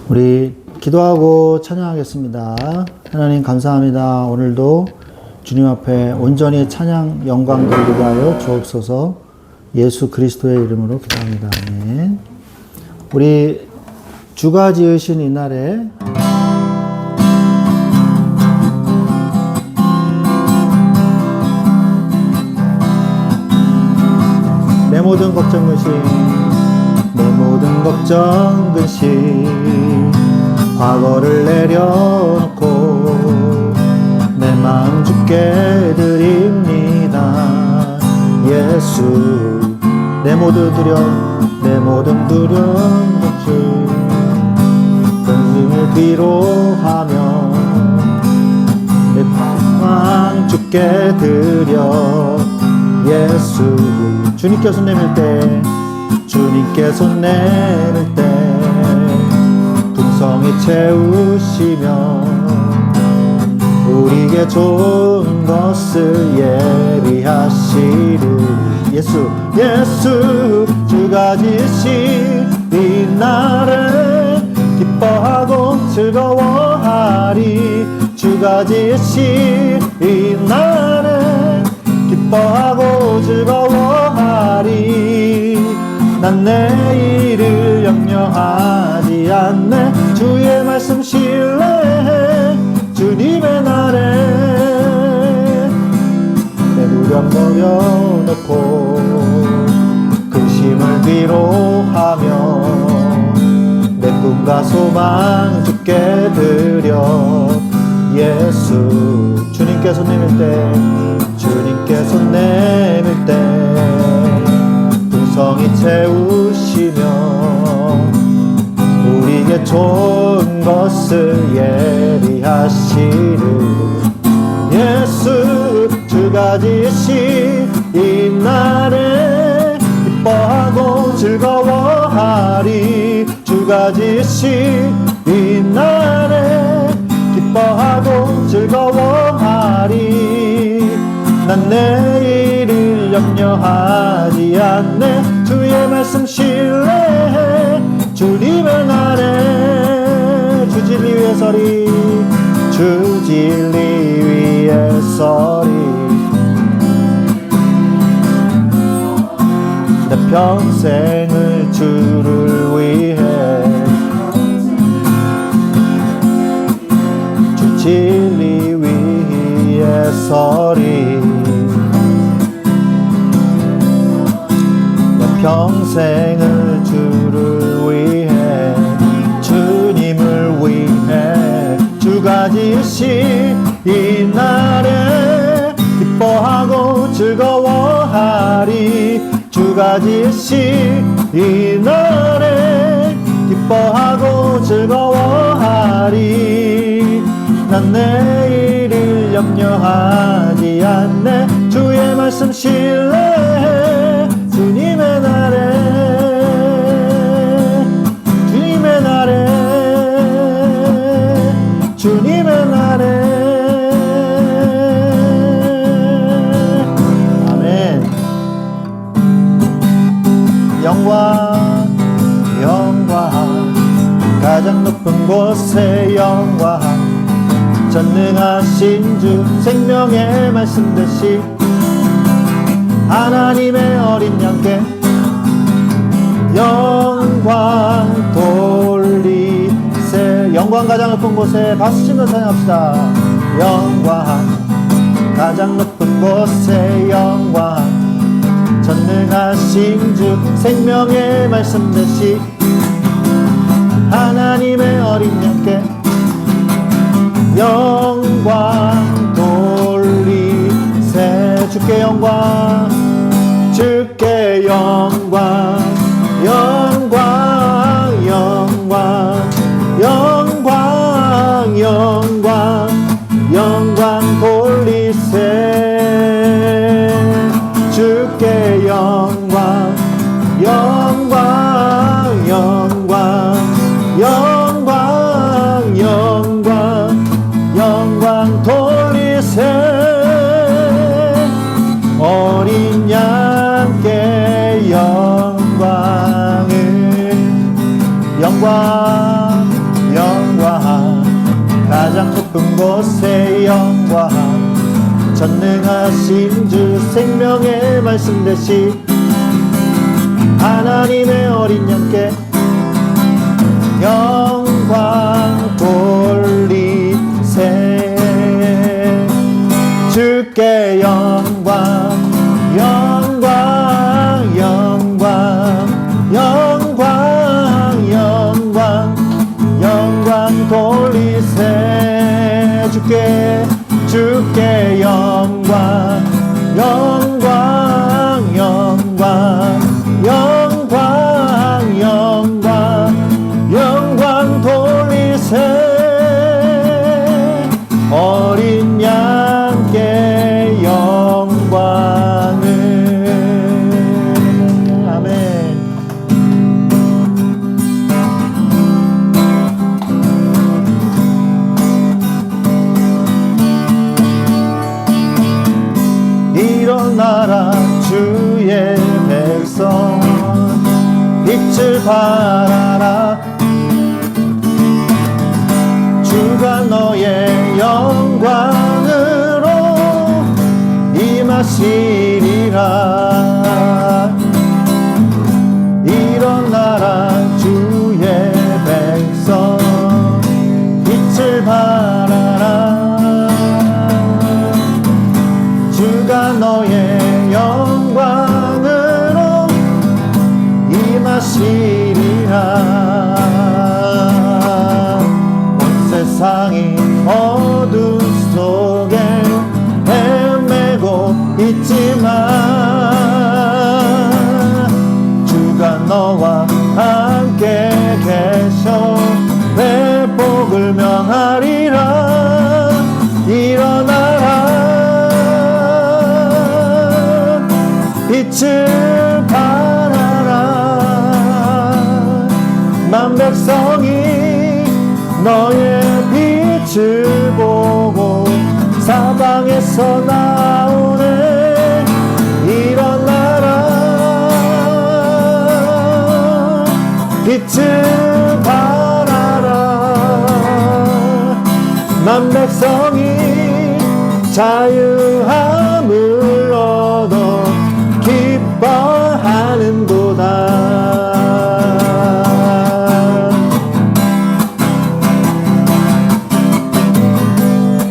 우리 기도하고 찬양하겠습니다. 하나님 감사합니다. 오늘도 주님 앞에 온전히 찬양 영광 돌리게 하여 주옵소서. 예수 그리스도의 이름으로 기도합니다. 아멘. 우리 주가 지으신 이날에 내 모든 걱정 근심 과거를 내려놓고 내 마음 주께 드립니다. 예수 내 모든 두려움 걱정 근심을 뒤로하며 내 마음 주께 드려. 예수 주님께 손 내밀 때 풍성히 채우시며 우리에게 좋은 것을 예비하시리. 예수 주가 지으신 이 날에 기뻐하고 즐거워하리. 주가 지으신 이 날에 기뻐하고 즐거워하리. 난 내일을 염려하지 않네. 주의 말씀 신뢰해. 주님의 날에 내 두려움 버려놓고 근심을 뒤로하며 내 꿈과 소망 주께 드려. 예수 주님께 손 내밀 때 풍성히 채우시며 우리에게 좋은 것을 예비하시리. 예수 주가 지으신 이 날에 기뻐하고 즐거워하리. 주가 지으신 이 날에 기뻐하고 즐거워하리. 난 내일을 염려하지 않네. 주의 말씀 신뢰해. 주님의 날에 주 진리 위에 서리. 주 진리 위에 서리. 내 평생을 주를 위해 주 진리 위에 서리. 평생을 주를 위해 주님을 위해 주가 지으신 이 날에 기뻐하고 즐거워하리. 주가 지으신 이 날에 기뻐하고 즐거워하리. 난 내일을 염려하지 않네. 주의 말씀 신뢰해. 주님의 날에 아멘. 영광 가장 높은 곳에 영광 전능하신 주 생명의 말씀 되시 하나님의 어린 양께 영광 돌리세. 영광 가장 높은 곳에 박수치며 찬양합시다. 영광 가장 높은 곳에 영광 전능하신 주 생명의 말씀 되시 하나님의 어린 양께 영광 돌리세. 주께 영광 주께 영광 돌리세. 주께 영광 돌리세. 어린 양께 영광 높은 곳에 영광 전능하신 주 생명의 말씀 되시 하나님의 어린 양께 영광 돌리세 주께 영광 영광 영광 영광 영광 영광 돌리세 주께 영광 영광 영광 영광 영광 영광 돌리세 어린 양께 영광을 아멘. 일어나라 주의 백성 빛을 발하라 주가 너의 영광으로 임하시리라 일어나라 주의 백성 빛을 발하라 주가 너의 영광으로 임하시리라 세상이 어둠 속에 헤매고 있지만 주가 너와 함께 계셔 회복을 명하리라 일어나라 빛을 발하라 만 백성이 너의 빛을 보고 사방에서 나오네 일어나라 빛을 발하라 만 백성이 자유함을 얻어 기뻐하는도다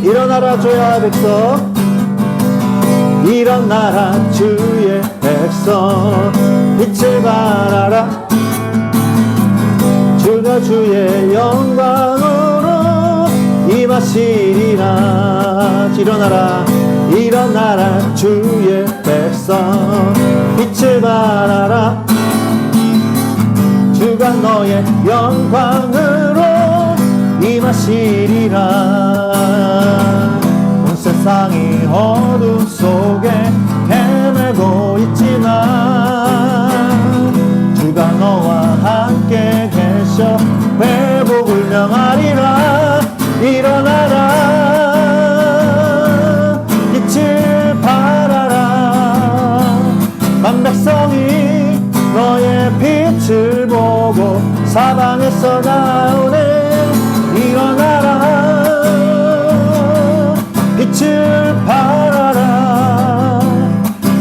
일어나라 주의 백성 일어나라 주의 백성 빛을 발하라 주가 주의 영광으로 임하시리라 일어나라 일어나라 주의 백성 빛을 발하라 주가 너의 영광으로 임하시리라 온 세상이 어둠 속에 헤매고 있지만 주가 너와 함께 계셔 회복을 명하리라 일어나라 빛을 발하라 만 백성이 너의 빛을 보고 사방에서 나오네 일어나라 빛을 발하라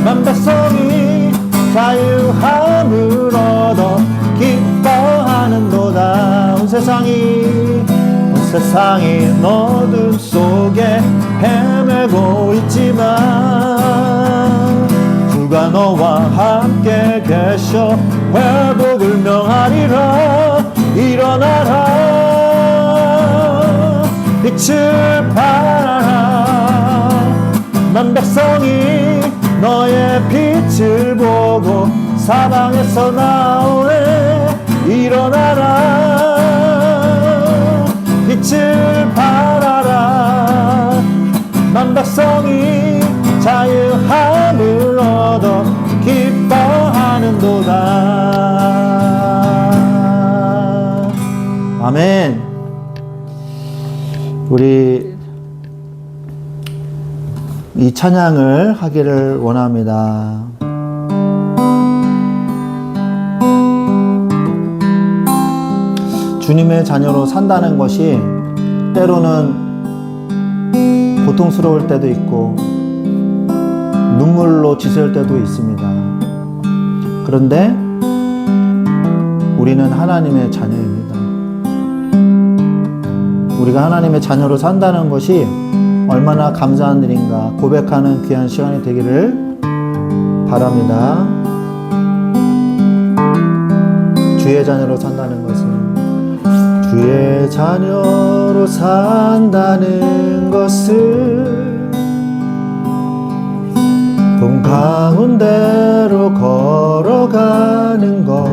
만 백성이 자유함을 얻어 기뻐하는도다 온 세상이 어둠 속에 헤매고 있지만 주가 너와 함께 계셔 회복을 명하리라 일어나라 빛을 발하라 만 백성이 너의 빛을 보고 사방에서 나오네 일어나라 빛을 발하라 만 백성이 자유함을 얻어 기뻐하는도다 아멘. 우리 이 찬양을 하기를 원합니다. 주님의 자녀로 산다는 것이 때로는 고통스러울 때도 있고 눈물로 지새울 때도 있습니다. 그런데 우리는 하나님의 자녀입니다. 우리가 하나님의 자녀로 산다는 것이 얼마나 감사한 일인가 고백하는 귀한 시간이 되기를 바랍니다. 주의 자녀로 산다는 것은, 주의 자녀로 산다는 것은 봄 가운데로 걸어가는 것,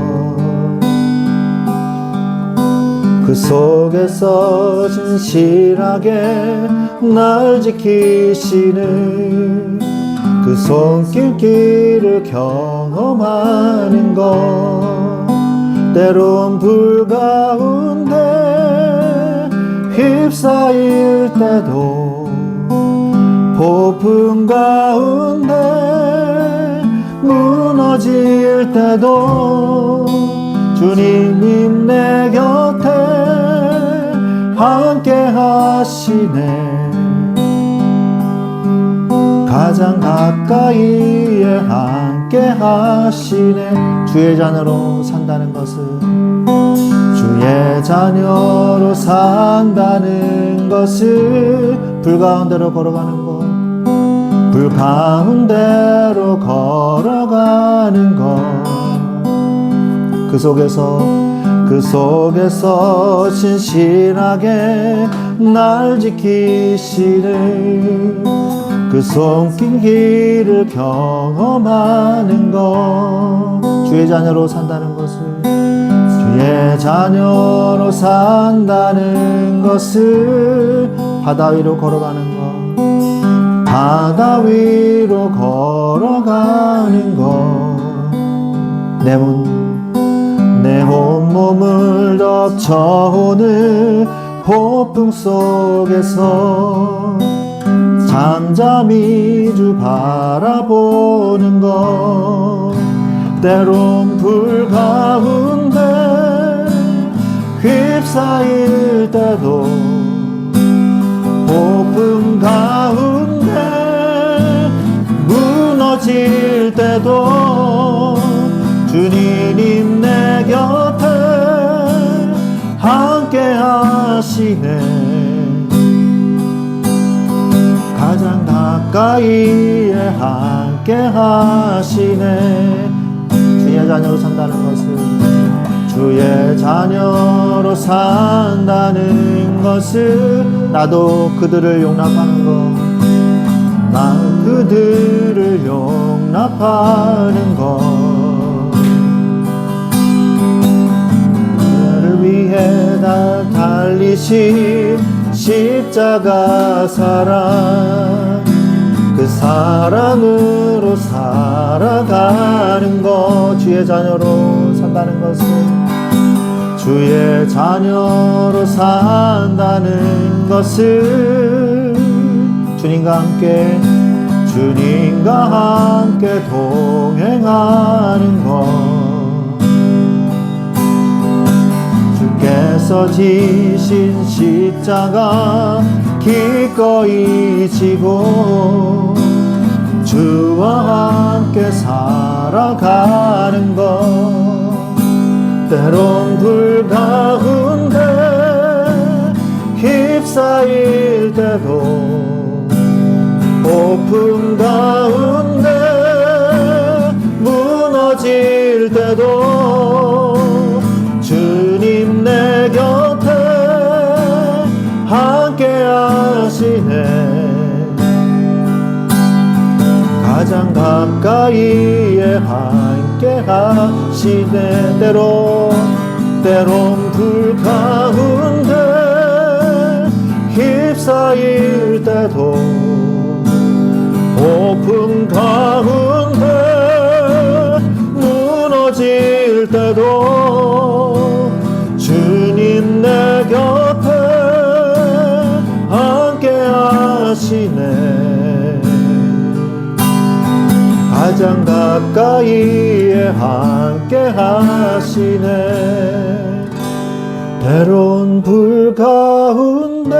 그 속에서 진실하게 날 지키시는 그 손길길을 경험하는 것, 때론 불 가운데 휩싸일 때도 폭풍 가운데 무너질 때도 주님님 내 곁에 함께 하시네. 가장 가까이에 함께 하시네. 주의 자녀로 산다는 것은, 주의 자녀로 산다는 것은 불 가운데로 걸어가는 것, 불 가운데로 걸어가는 것, 그 속에서 진실하게 날 지키시는 그 손길을 경험하는 것, 주의 자녀로 산다는 것을, 주의 자녀로 산다는 것을 바다 위로 걸어가는 것, 바다 위로 걸어가는 것, 내 온몸을 덮쳐오는 폭풍 속에서 잠잠히 주 바라보는 것, 때론 불 가운데 휩싸일 때도 폭풍 가운데 무너질 때도 주님 내 곁에 함께 하시네. 가장 가까이에 함께 하시네. 주의 자녀로 산다는 것은, 주의 자녀로 산다는 것은 나도 그들을 용납하는 것, 나 그들을 용납하는 것, 위해 날 달리신 십자가 사랑, 그 사랑으로 살아가는 것, 주의 자녀로 산다는 것은, 주의 자녀로 산다는 것은 주님과 함께 동행하는 것, 주께서 지신 십자가 기꺼이 지고 주와 함께 살아가는 것, 때론 불 가운데 휩싸일 때도 폭풍 가운데 무너질 때도 주님 내 곁에 함께 하시네. 가장 가까이에 함께 하시네. 때론 불 가운데 휩싸일 때도 폭풍 가운데 무너질 때도 주님 내 곁에 함께 하시네. 가장 가까이에 함께 하시네. 때론 불 가운데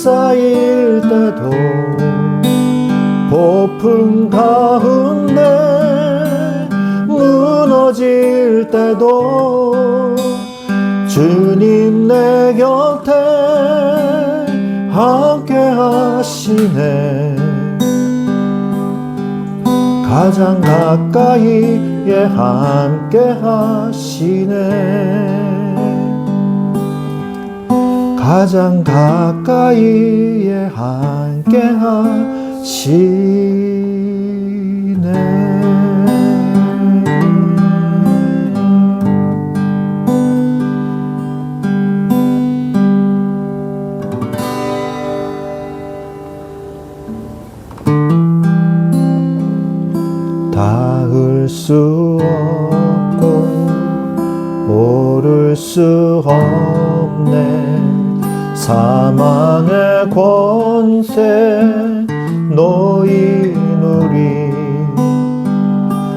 쌓일 때도 폭풍 가운데 무너질 때도 주님 내 곁에 함께 하시네. 가장 가까이에 함께 하시네. 가장 가까이에 함께 하시네. 닿을 수 없고 오를 수 없네. 사망의 권세 놓인 우리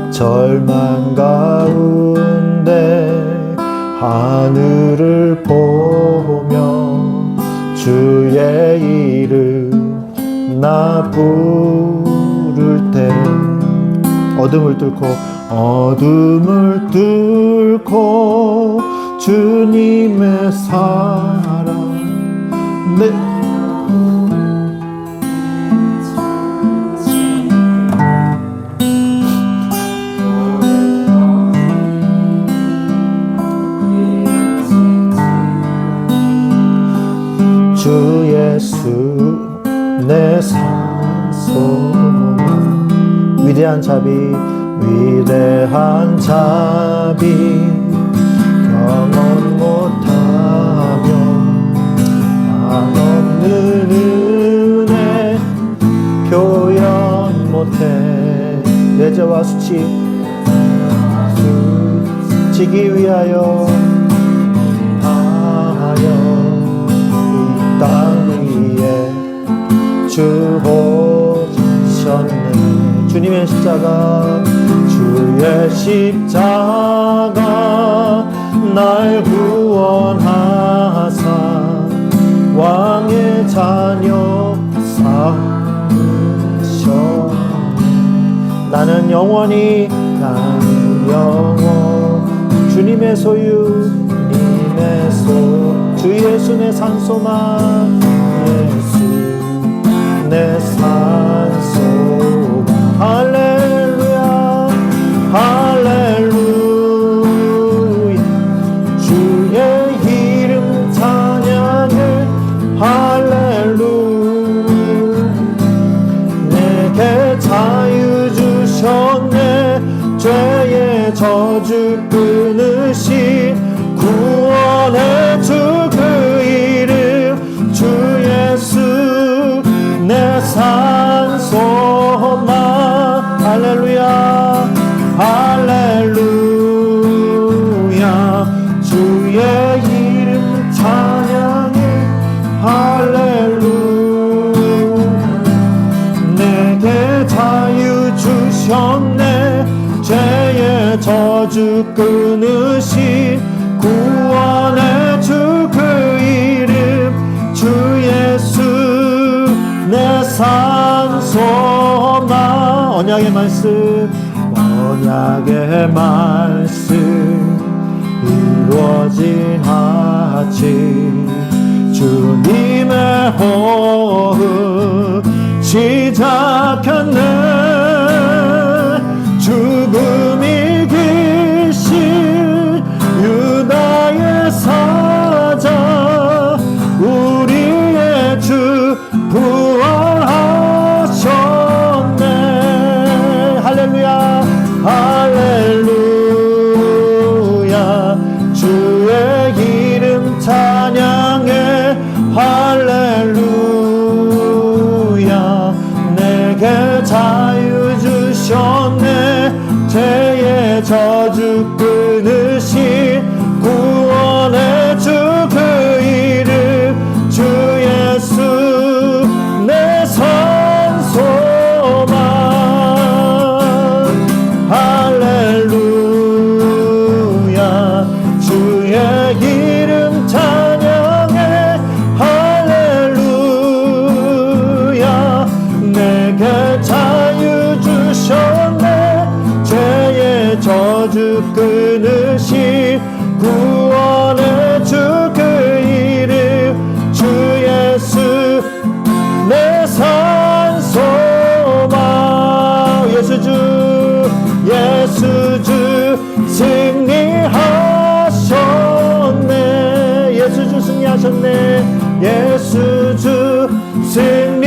절망 가운데 하늘을 보며 주의 이름 나 부를 때 어둠을 뚫고 주님의 사랑 주 예수 내 산소망. 위대한 자비 경험 못하며 한없는 은혜 표현 못해. 내 죄와 수치기 위하여 이 땅 위에 주보셨네. 주님의 십자가 주의 십자가 날 구원하사 왕의 자녀 삼으셨네. 나는 영원 주님의 소유 주 예수 내 산소망. 예수 내 산소망. 할렐루야 할렐루야. 주의 이름 찬양해. 할렐루야. 내게 자유 주셨네. 죄의 저주 끊으신 구원의 주 그 이름 주 예수 내 산소망. 할렐루야 할렐루야. 주의 이름 찬양해. 할렐루야. 내게 자유 주셨네. 죄의 저주 끊으신 구원의 주 그 이름 주 예수 내 산소망. 언약의 말씀 이루어진 하치 주님의 호흡 시작했네. 죽음이 귀신 유다의 사자 우리의 주 부활하셨네. 할렐루야 할렐루야. 주의 이름 찬양해. 할렐루야. 내게 끊으신 구원의 주 그 이름 주 예수 내 산소망 예수 주 승리하셨네 예수 주 승리하셨네 예수 주 승리하셨네.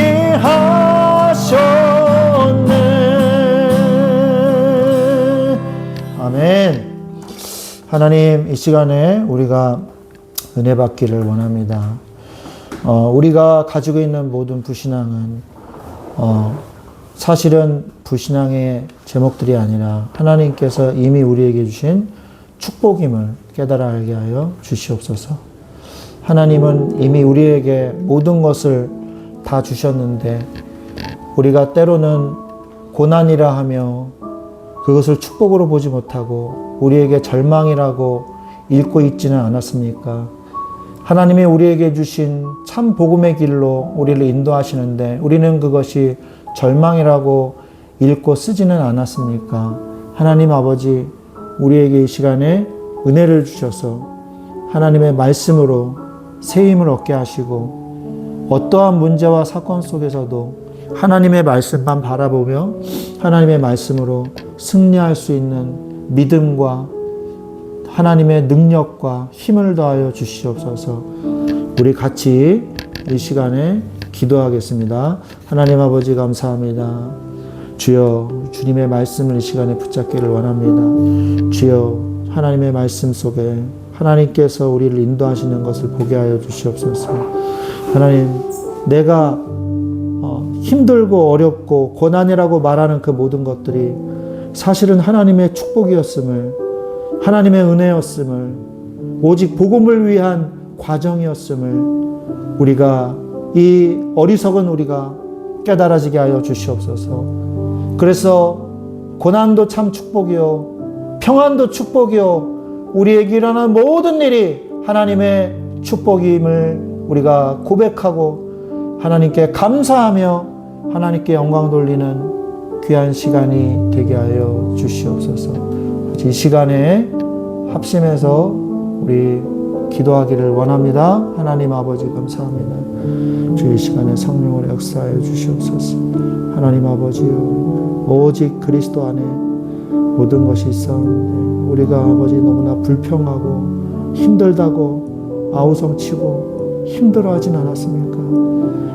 아멘. 하나님, 이 시간에 우리가 은혜 받기를 원합니다. 우리가 가지고 있는 모든 불신앙은 사실은 불신앙의 제목들이 아니라 하나님께서 이미 우리에게 주신 축복임을 깨달아 알게 하여 주시옵소서. 하나님은 이미 우리에게 모든 것을 다 주셨는데 우리가 때로는 고난이라 하며 그것을 축복으로 보지 못하고 우리에게 절망이라고 읽고 있지는 않았습니까? 하나님이 우리에게 주신 참 복음의 길로 우리를 인도하시는데 우리는 그것이 절망이라고 읽고 쓰지는 않았습니까? 하나님 아버지, 우리에게 이 시간에 은혜를 주셔서 하나님의 말씀으로 새 힘을 얻게 하시고 어떠한 문제와 사건 속에서도 하나님의 말씀만 바라보며 하나님의 말씀으로 승리할 수 있는 믿음과 하나님의 능력과 힘을 더하여 주시옵소서. 우리 같이 이 시간에 기도하겠습니다. 하나님 아버지 감사합니다. 주여, 주님의 말씀을 이 시간에 붙잡기를 원합니다. 주여, 하나님의 말씀 속에 하나님께서 우리를 인도하시는 것을 보게 하여 주시옵소서. 하나님, 내가 힘들고 어렵고 고난이라고 말하는 그 모든 것들이 사실은 하나님의 축복이었음을, 하나님의 은혜였음을, 오직 복음을 위한 과정이었음을 우리가, 이 어리석은 우리가 깨달아지게 하여 주시옵소서. 그래서 고난도 참 축복이요, 평안도 축복이요, 우리에게 일어난 모든 일이 하나님의 축복임을 우리가 고백하고 하나님께 감사하며 하나님께 영광 돌리는 귀한 시간이 되게 하여 주시옵소서. 이 시간에 합심해서 우리 기도하기를 원합니다. 하나님 아버지 감사합니다. 주의 시간에 성령을 역사하여 주시옵소서. 하나님 아버지요, 오직 그리스도 안에 모든 것이 있었는데 우리가 아버지 너무나 불평하고 힘들다고 아우성치고 힘들어하진 않았습니까?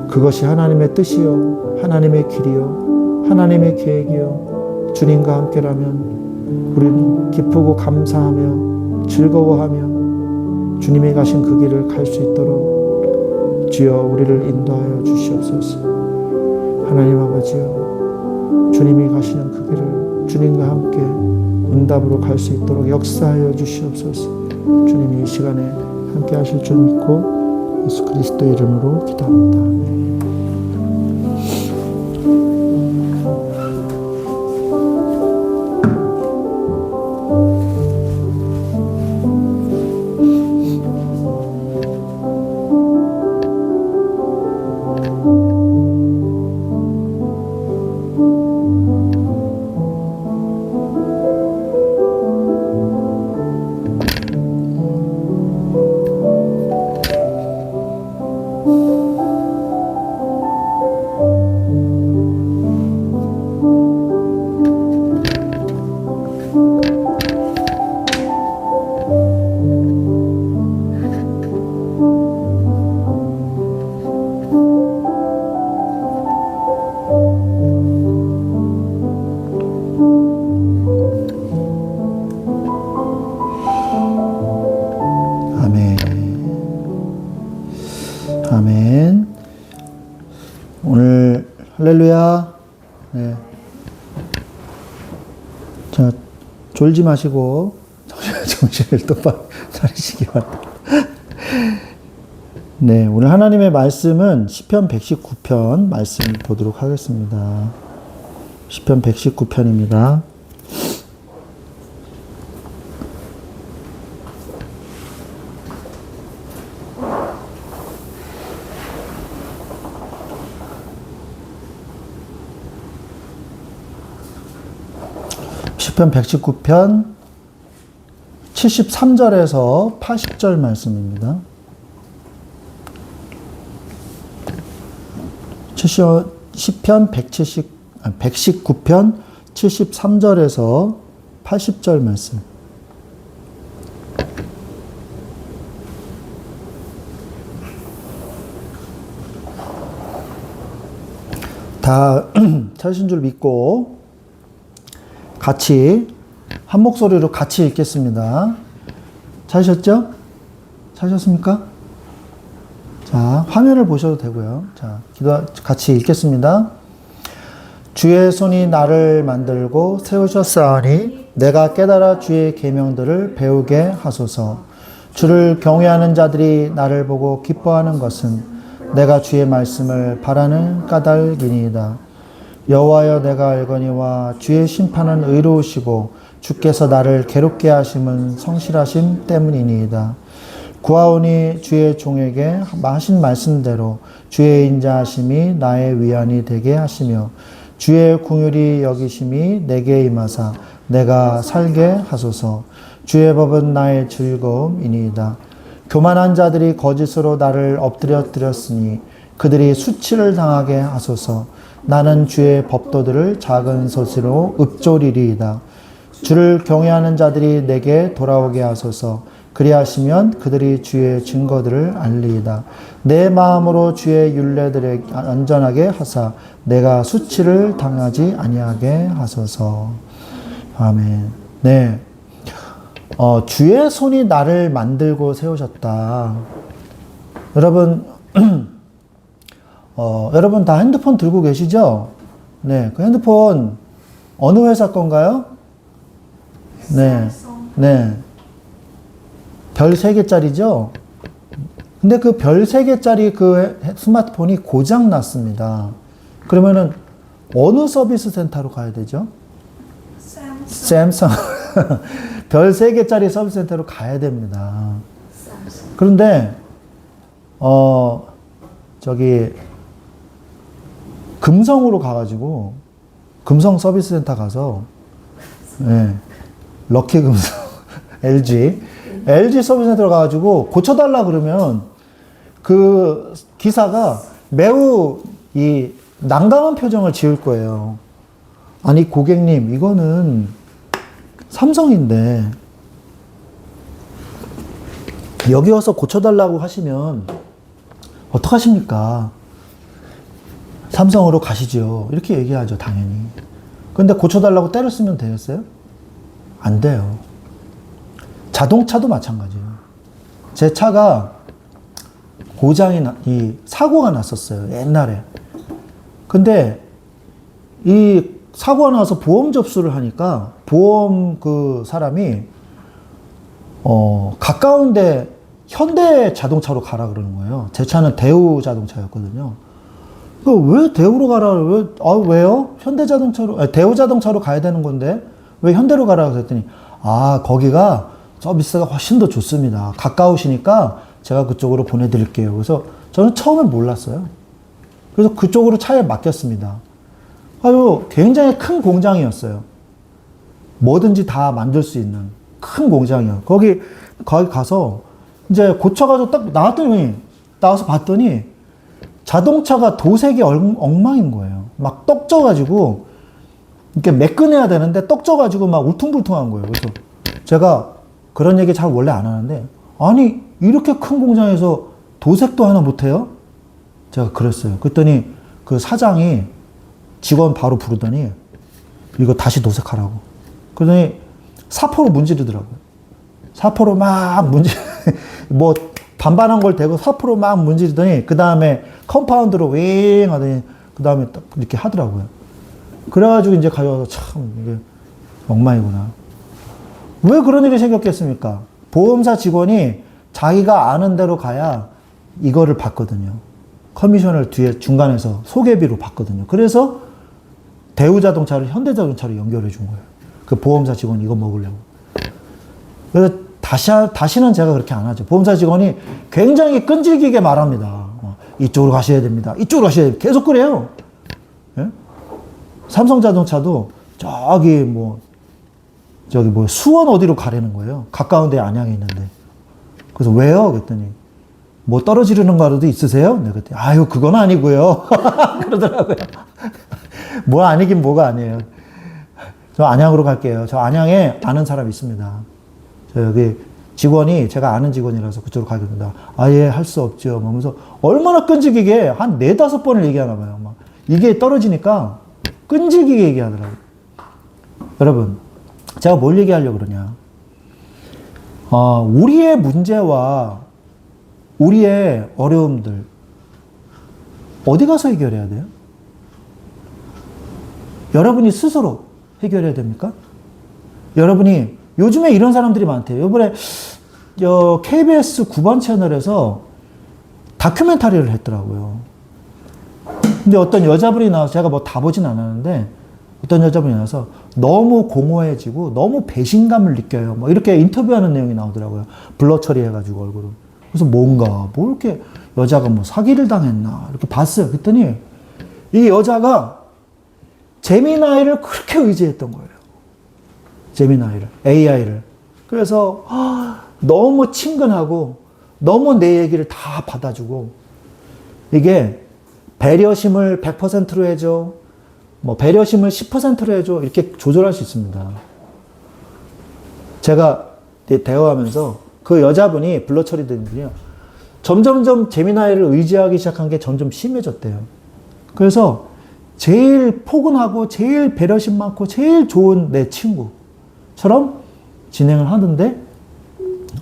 그것이 하나님의 뜻이요, 하나님의 길이요, 하나님의 계획이요, 주님과 함께라면 우리는 기쁘고 감사하며 즐거워하며 주님이 가신 그 길을 갈 수 있도록 주여 우리를 인도하여 주시옵소서. 하나님 아버지여, 주님이 가시는 그 길을 주님과 함께 응답으로 갈 수 있도록 역사하여 주시옵소서. 주님이 이 시간에 함께 하실 줄 믿고 예수 그리스도 이름으로 기도합니다. 아멘. 아멘. 오늘 할렐루야. 네. 자, 졸지 마시고 정신을 똑바로 차리시기 바랍니다. 네, 오늘 하나님의 말씀은 시편 119편 말씀 보도록 하겠습니다. 시편 119편입니다. 시편 119편 73절에서 80절 말씀입니다. 시편 119편 73절에서 80절 말씀. 다 찾으신 줄 믿고 같이 한 목소리로 같이 읽겠습니다. 찾으셨죠? 찾으셨습니까? 자, 화면을 보셔도 되고요. 자, 같이 읽겠습니다. 주의 손이 나를 만들고 세우셨사오니 내가 깨달아 주의 계명들을 배우게 하소서. 주를 경외하는 자들이 나를 보고 기뻐하는 것은 내가 주의 말씀을 바라는 까닭이니이다. 여호와여 내가 알거니와 주의 심판은 의로우시고 주께서 나를 괴롭게 하심은 성실하심 때문이니이다. 구하오니 주의 종에게 하신 말씀대로 주의 인자하심이 나의 위안이 되게 하시며 주의 긍휼히 여기심이 내게 임하사 내가 살게 하소서. 주의 법은 나의 즐거움이니이다. 교만한 자들이 거짓으로 나를 엎드렸으니 그들이 수치를 당하게 하소서. 나는 주의 법도들을 작은 소시로 읊조리리이다. 주를 경외하는 자들이 내게 돌아오게 하소서. 그리하시면 그들이 주의 증거들을 알리이다. 내 마음으로 주의 율례들에 안전하게 하사 내가 수치를 당하지 아니하게 하소서. 아멘. 네. 주의 손이 나를 만들고 세우셨다. 여러분, 여러분 다 핸드폰 들고 계시죠? 네. 그 핸드폰 어느 회사 건가요? 네. 네. 별 3개짜리죠? 근데 그 별 3개짜리 그 스마트폰이 고장 났습니다. 그러면은 어느 서비스 센터로 가야 되죠? 샘성. 별 3개짜리 서비스 센터로 가야 됩니다. 그런데, 금성으로 가가지고, 금성 서비스 센터 가서, 네, 럭키 금성, LG 서비스 센터로 가가지고 고쳐달라 그러면 그 기사가 매우 이 난감한 표정을 지을 거예요. 아니, 고객님, 이거는 삼성인데, 여기 와서 고쳐달라고 하시면, 어떡하십니까? 삼성으로 가시죠. 이렇게 얘기하죠, 당연히. 근데 고쳐달라고 때를 쓰면 되겠어요? 안 돼요. 자동차도 마찬가지예요. 제 차가 사고가 났었어요, 옛날에. 근데, 이 사고가 나서 보험 접수를 하니까 보험 그 사람이 가까운데 현대 자동차로 가라 그러는 거예요. 제 차는 대우 자동차였거든요. 왜 대우로 가라? 왜요? 현대 자동차로 대우 자동차로 가야 되는 건데 왜 현대로 가라 그랬더니 거기가 서비스가 훨씬 더 좋습니다. 가까우시니까 제가 그쪽으로 보내드릴게요. 그래서 저는 처음엔 몰랐어요. 그래서 그쪽으로 차에 맡겼습니다. 굉장히 큰 공장이었어요. 뭐든지 다 만들 수 있는 큰 공장이요. 거기 가서 이제 고쳐가지고 딱 나와서 봤더니 자동차가 도색이 엉망인 거예요. 막 떡져가지고 이렇게 매끈해야 되는데 떡져가지고 막 울퉁불퉁한 거예요. 그래서 제가 그런 얘기 잘 원래 안 하는데 아니 이렇게 큰 공장에서 도색도 하나 못해요? 제가 그랬어요. 그랬더니 그 사장이 직원 바로 부르더니 이거 다시 도색하라고. 그러더니 사포로 문지르더라고요. 사포로 막 뭐 반반한 걸 대고 사포로 막 문지르더니 그 다음에 컴파운드로 윙 하더니 그 다음에 딱 이렇게 하더라고요. 그래가지고 이제 가져와서 참 이게 엉망이구나. 왜 그런 일이 생겼겠습니까? 보험사 직원이 자기가 아는 대로 가야 이거를 받거든요. 커미션을 뒤에 중간에서 소개비로 받거든요. 그래서 대우자동차를 현대자동차로 연결해 준 거예요. 그 보험사 직원이 이거 먹으려고. 그래서 다시는 제가 그렇게 안 하죠. 보험사 직원이 굉장히 끈질기게 말합니다. 이쪽으로 가셔야 됩니다. 이쪽으로 가셔야 됩니다. 계속 그래요. 예? 삼성자동차도 저기 저기 뭐 수원 어디로 가라는 거예요. 가까운 데 안양에 있는데. 그래서 왜요? 그랬더니 뭐 떨어지려는 거라도 있으세요? 내가 그랬더니 아유 그건 아니고요. 그러더라고요. 뭐 아니긴 뭐가 아니에요. 저 안양으로 갈게요. 저 안양에 아는 사람 있습니다. 저 여기 직원이 제가 아는 직원이라서 그쪽으로 가겠습니다. 아예 할 수 없죠. 하면서 얼마나 끈질기게 한 4-5번을 얘기하나 봐요. 막 이게 떨어지니까 끈질기게 얘기하더라고요. 여러분, 제가 뭘 얘기하려고 그러냐. 우리의 문제와 우리의 어려움들 어디 가서 해결해야 돼요? 여러분이 스스로 해결해야 됩니까? 여러분이 요즘에 이런 사람들이 많대요. 이번에 KBS 9번 채널에서 다큐멘터리를 했더라고요. 근데 어떤 여자분이 나와서 제가 뭐 다 보진 않았는데 어떤 여자분이 나와서 너무 공허해지고 너무 배신감을 느껴요. 뭐 이렇게 인터뷰하는 내용이 나오더라고요. 블러 처리해가지고 얼굴을. 그래서 뭐 이렇게 여자가 뭐 사기를 당했나 이렇게 봤어요. 그랬더니 이 여자가 제미나이를 그렇게 의지했던 거예요. 제미나이를, AI를. 그래서 너무 친근하고 너무 내 얘기를 다 받아주고 이게 배려심을 100%로 해줘. 뭐 배려심을 10%로 해줘. 이렇게 조절할 수 있습니다. 제가 대화하면서 그 여자분이 블러 처리된 분이요. 점점점 제미나이를 의지하기 시작한 게 점점 심해졌대요. 그래서 제일 포근하고 제일 배려심 많고 제일 좋은 내 친구처럼 진행을 하는데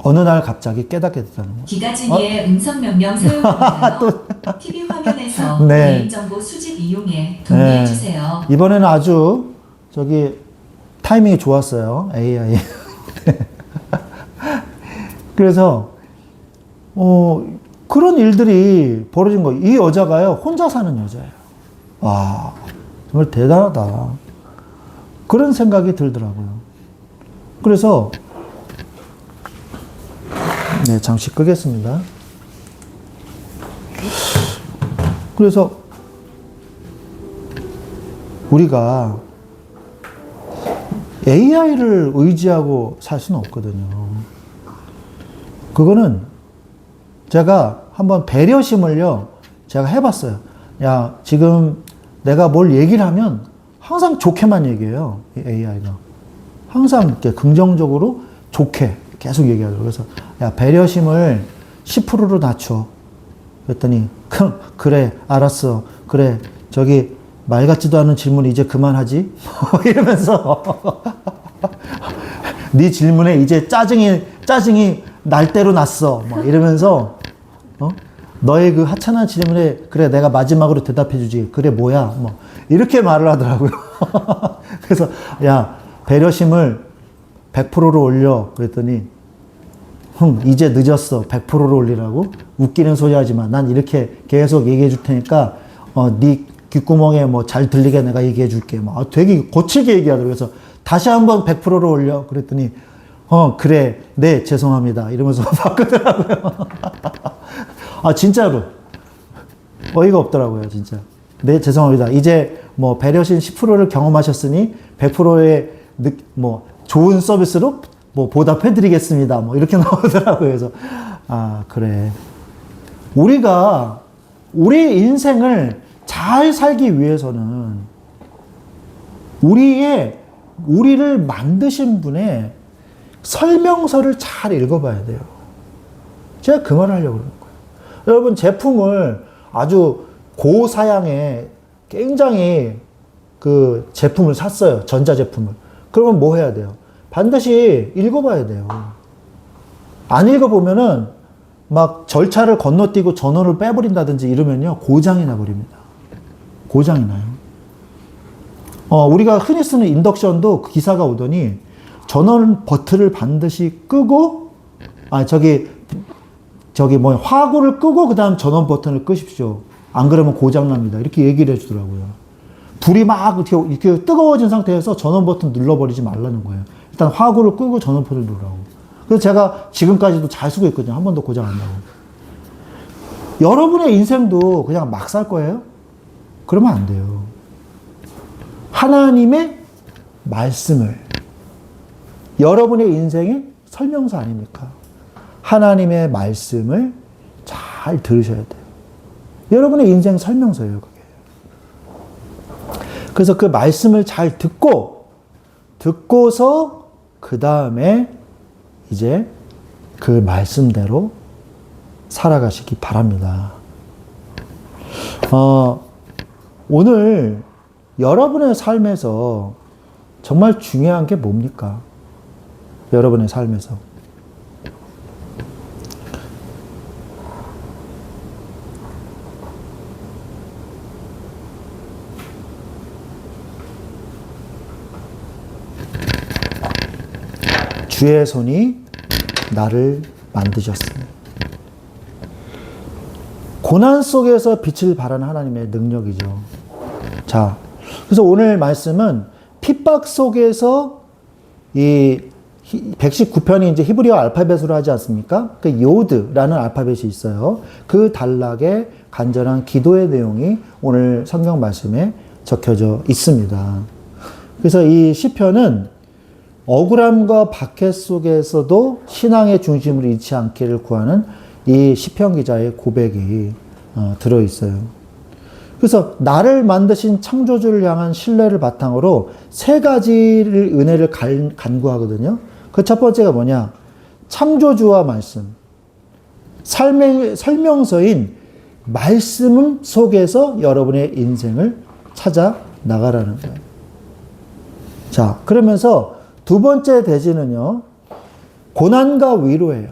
어느 날 갑자기 깨닫게 됐다는 거예요. 기가 중에 음성 명령 사용하나요? TV 화면에서 네. 개인정보 수집 이용에 동의해 주세요. 이번에는 아주 저기 타이밍이 좋았어요. AI. 그래서 그런 일들이 벌어진 거예요. 이 여자가요 혼자 사는 여자예요. 와 정말 대단하다. 그런 생각이 들더라고요. 그래서 네, 잠시 끄겠습니다. 그래서 우리가 AI를 의지하고 살 수는 없거든요. 그거는 제가 한번 배려심을요, 제가 해봤어요. 야, 지금 내가 뭘 얘기를 하면 항상 좋게만 얘기해요. 이 AI가. 항상 이렇게 긍정적으로 좋게 계속 얘기하더라고요. 그래서 야, 배려심을 10%로 낮춰. 그랬더니 그래, 알았어. 그래, 저기 말 같지도 않은 질문 이제 그만하지? 이러면서 네 질문에 이제 짜증이 날 대로 났어. 막 이러면서 너의 그 하찮은 질문에 그래 내가 마지막으로 대답해 주지. 그래 뭐야? 뭐 이렇게 말을 하더라고요. 그래서 야, 배려심을 100%로 올려. 그랬더니 이제 늦었어. 100%로 올리라고? 웃기는 소리 하지 마. 난 이렇게 계속 얘기해 줄 테니까 네 귓구멍에 뭐 잘 들리게 내가 얘기해 줄게. 막 되게 거칠게 얘기하더라고요. 그래서 다시 한번 100%로 올려. 그랬더니 그래. 네, 죄송합니다. 이러면서 바꾸더라고요. 아, 진짜로. 어이가 없더라고요, 진짜. 네, 죄송합니다. 이제 뭐 배려심 10%를 경험하셨으니 100%의 뭐 좋은 서비스로 뭐 보답해 드리겠습니다. 뭐 이렇게 나오더라고요. 그래서 아, 그래. 우리가 우리 인생을 잘 살기 위해서는 우리를 만드신 분의 설명서를 잘 읽어봐야 돼요. 제가 그 말을 하려고 그러는 거예요. 여러분, 제품을 아주 고사양의 굉장히 그 제품을 샀어요. 전자제품을. 그러면 뭐 해야 돼요? 반드시 읽어봐야 돼요. 안 읽어보면은 막 절차를 건너뛰고 전원을 빼버린다든지 이러면요, 고장이 나버립니다. 고장이 나요. 우리가 흔히 쓰는 인덕션도 그 기사가 오더니 전원 버튼을 반드시 끄고, 화구를 끄고 그 다음 전원 버튼을 끄십시오. 안 그러면 고장납니다. 이렇게 얘기를 해주더라고요. 불이 막 이렇게 뜨거워진 상태에서 전원 버튼 눌러버리지 말라는 거예요. 일단 화구를 끄고 전원 버튼을 누르라고. 그래서 제가 지금까지도 잘 쓰고 있거든요. 한 번도 고장 안 나고. 여러분의 인생도 그냥 막 살 거예요? 그러면 안 돼요. 하나님의 말씀을 여러분의 인생의 설명서 아닙니까? 하나님의 말씀을 잘 들으셔야 돼요. 여러분의 인생 설명서예요, 그게. 그래서 그 말씀을 잘 듣고서 그 다음에 이제 그 말씀대로 살아가시기 바랍니다. 오늘 여러분의 삶에서 정말 중요한 게 뭡니까? 여러분의 삶에서. 주의 손이 나를 만드셨습니다. 고난 속에서 빛을 발하는 하나님의 능력이죠. 자, 그래서 오늘 말씀은 핍박 속에서 이 119편이 이제 히브리어 알파벳으로 하지 않습니까? 그 요드라는 알파벳이 있어요. 그 단락에 간절한 기도의 내용이 오늘 성경 말씀에 적혀져 있습니다. 그래서 이 시편은 억울함과 박해 속에서도 신앙의 중심을 잃지 않기를 구하는 이 시편 기자의 고백이 들어있어요. 그래서 나를 만드신 창조주를 향한 신뢰를 바탕으로 세 가지를 은혜를 간구하거든요. 그 첫 번째가 뭐냐? 창조주와 말씀. 삶의 설명서인 말씀 속에서 여러분의 인생을 찾아 나가라는 거예요. 자, 그러면서 두 번째 대지는요, 고난과 위로예요.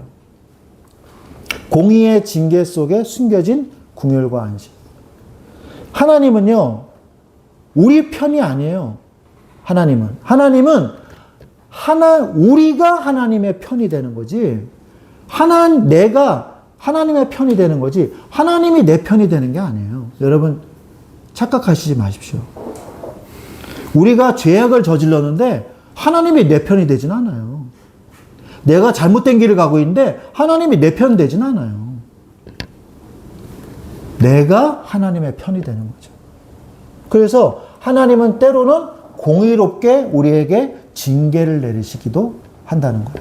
공의의 징계 속에 숨겨진 궁율과 안식. 하나님은요, 우리 편이 아니에요. 하나님은 우리가 하나님의 편이 되는 거지. 내가 하나님의 편이 되는 거지. 하나님이 내 편이 되는 게 아니에요. 여러분, 착각하시지 마십시오. 우리가 죄악을 저질렀는데 하나님이 내 편이 되진 않아요. 내가 잘못된 길을 가고 있는데 하나님이 내 편 되진 않아요. 내가 하나님의 편이 되는 거죠. 그래서 하나님은 때로는 공의롭게 우리에게 징계를 내리시기도 한다는 거예요.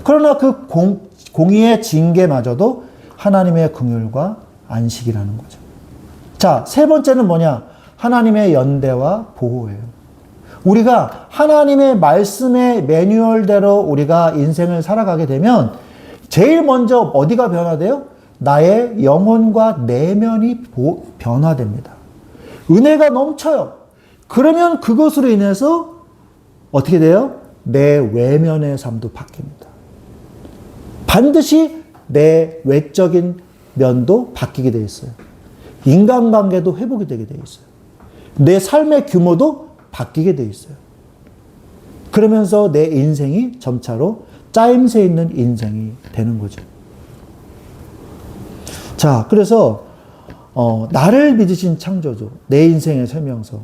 그러나 그 공의의 징계마저도 하나님의 긍휼과 안식이라는 거죠. 자, 세 번째는 뭐냐? 하나님의 연대와 보호예요. 우리가 하나님의 말씀의 매뉴얼대로 우리가 인생을 살아가게 되면 제일 먼저 어디가 변화돼요? 나의 영혼과 내면이 변화됩니다. 은혜가 넘쳐요. 그러면 그것으로 인해서 어떻게 돼요? 내 외면의 삶도 바뀝니다. 반드시 내 외적인 면도 바뀌게 되어 있어요. 인간관계도 회복이 되게 되어 있어요. 내 삶의 규모도 바뀌게 되어 있어요. 그러면서 내 인생이 점차로 짜임새 있는 인생이 되는 거죠. 자, 그래서 나를 믿으신 창조주, 내 인생의 설명서.